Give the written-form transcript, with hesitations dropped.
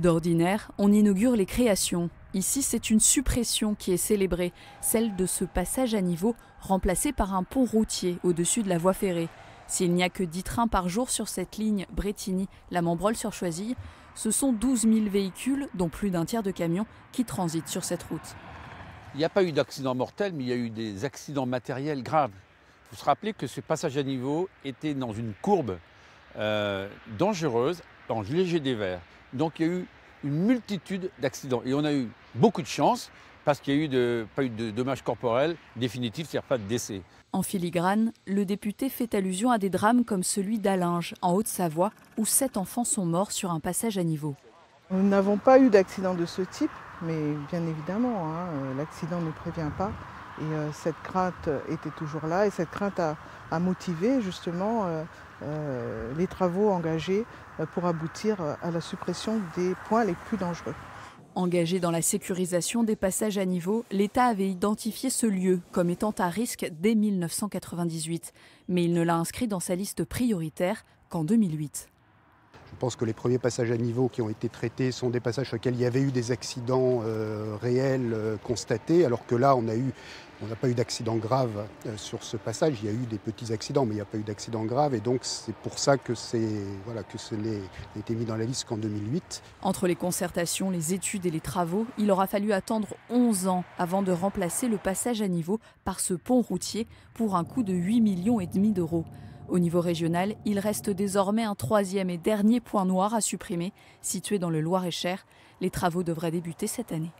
D'ordinaire, on inaugure les créations. Ici, c'est une suppression qui est célébrée, celle de ce passage à niveau remplacé par un pont routier au-dessus de la voie ferrée. S'il n'y a que 10 trains par jour sur cette ligne Brétigny-La Montbrol-sur-Choisille, ce sont 12 000 véhicules, dont plus d'un tiers de camions, qui transitent sur cette route. Il n'y a pas eu d'accident mortel, mais il y a eu des accidents matériels graves. Il faut se rappeler que ce passage à niveau était dans une courbe dangereuse, en léger dévers. Donc il y a eu une multitude d'accidents. Et on a eu beaucoup de chance, parce qu'il n'y a pas eu de dommages corporels définitifs, c'est-à-dire pas de décès. En filigrane, le député fait allusion à des drames comme celui d'Allinges, en Haute-Savoie, où 7 enfants sont morts sur un passage à niveau. Nous n'avons pas eu d'accident de ce type, mais bien évidemment, l'accident ne prévient pas. Et cette crainte était toujours là, et cette crainte a motivé justement les travaux engagés pour aboutir à la suppression des points les plus dangereux. Engagé dans la sécurisation des passages à niveau, l'État avait identifié ce lieu comme étant à risque dès 1998, mais il ne l'a inscrit dans sa liste prioritaire qu'en 2008. Je pense que les premiers passages à niveau qui ont été traités sont des passages sur lesquels il y avait eu des accidents réels constatés, alors que là, on n'a pas eu d'accident grave sur ce passage. Il y a eu des petits accidents, mais il n'y a pas eu d'accident grave. Et donc, c'est pour ça que ce n'a été mis dans la liste qu'en 2008. Entre les concertations, les études et les travaux, il aura fallu attendre 11 ans avant de remplacer le passage à niveau par ce pont routier pour un coût de 8,5 millions d'euros. Au niveau régional, il reste désormais un 3e et dernier point noir à supprimer, situé dans le Loir-et-Cher. Les travaux devraient débuter cette année.